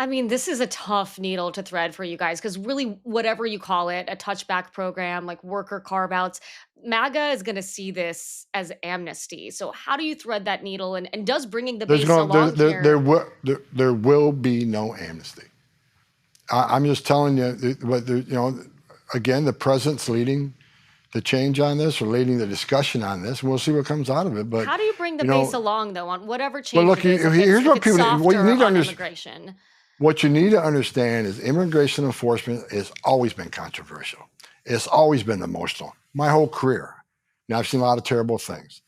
I mean, this is a tough needle to thread for you guys because really, whatever you call it, a touchback program, like worker carve outs, MAGA is going to see this as amnesty. So, how do you thread that needle? And does bringing the There's base going along here? there will be no amnesty. I'm just telling you what again, the president's leading the change on this or leading the discussion on this. And we'll see what comes out of it. But How do you bring the you base know, along though on whatever but change look, it is here's if what it's people what you softer need to on understand. immigration? What you need to understand is immigration enforcement has always been controversial. It's always been emotional. My whole career. Now I've seen a lot of terrible things.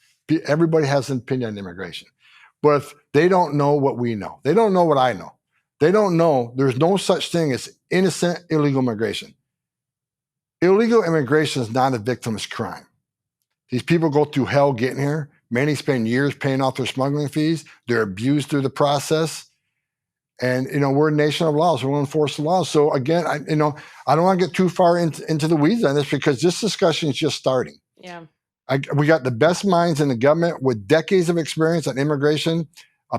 Everybody has an opinion on immigration, but if they don't know what we know, they don't know what I know. They don't know there's no such thing as innocent illegal immigration. Illegal immigration is not a victimless crime. These people go through hell getting here. Many spend years paying off their smuggling fees. They're abused through the process. And we're a nation of laws. So we'll enforce the laws. So again, I don't want to get too far into the weeds on this because this discussion is just starting. Yeah. We got the best minds in the government with decades of experience on immigration,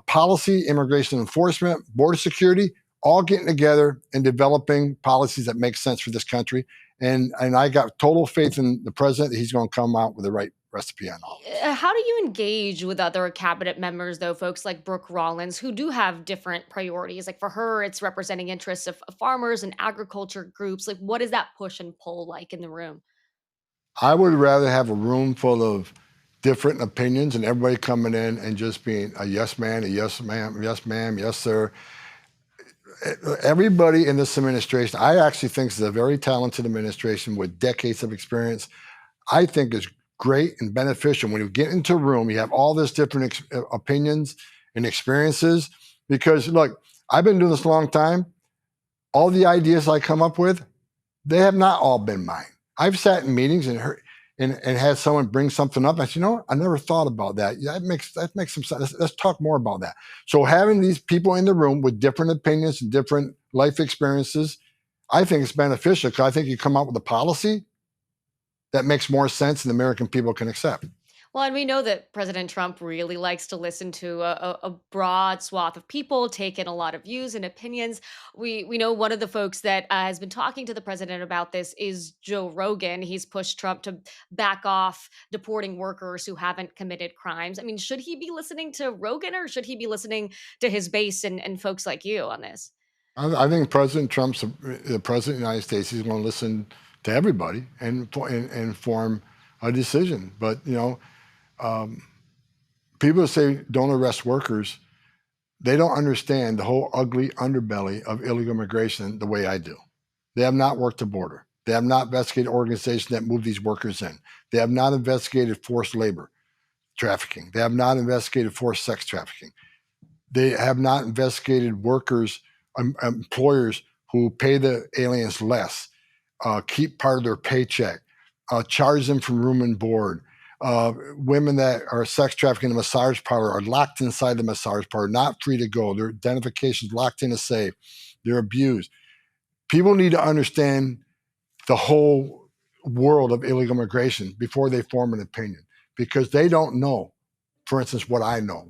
policy, immigration enforcement, border security, all getting together and developing policies that make sense for this country. And I got total faith in the president that he's going to come out with the right recipe on all this. How do you engage with other cabinet members, though, folks like Brooke Rollins, who do have different priorities? Like for her, it's representing interests of farmers and agriculture groups. Like, what is that push and pull like in the room? I would rather have a room full of different opinions and everybody coming in and just being a yes man, a yes ma'am, yes ma'am, yes sir. Everybody in this administration, I actually think is a very talented administration with decades of experience. I think is great and beneficial when you get into a room, you have all this different opinions and experiences. Because look, I've been doing this a long time. All the ideas I come up with, they have not all been mine. I've sat in meetings and heard and had someone bring something up. I said, I never thought about that. Yeah, that makes some sense. Let's talk more about that. So having these people in the room with different opinions and different life experiences, I think it's beneficial because I think you come up with a policy that makes more sense and the American people can accept. Well, and we know that President Trump really likes to listen to a broad swath of people, take in a lot of views and opinions. We know one of the folks that has been talking to the president about this is Joe Rogan. He's pushed Trump to back off deporting workers who haven't committed crimes. I mean, should he be listening to Rogan or should he be listening to his base and folks like you on this? I think President Trump's the president of the United States. He's going to listen to everybody and form a decision. But people who say don't arrest workers, they don't understand the whole ugly underbelly of illegal immigration the way I do. They have not worked the border. They have not investigated organizations that move these workers in. They have not investigated forced labor trafficking. They have not investigated forced sex trafficking. They have not investigated workers, employers who pay the aliens less, keep part of their paycheck, charge them from room and board. Women that are sex trafficking in the massage parlor are locked inside the massage parlor, not free to go. Their identifications locked in a safe. They're abused. People need to understand the whole world of illegal immigration before they form an opinion because they don't know, for instance, what I know.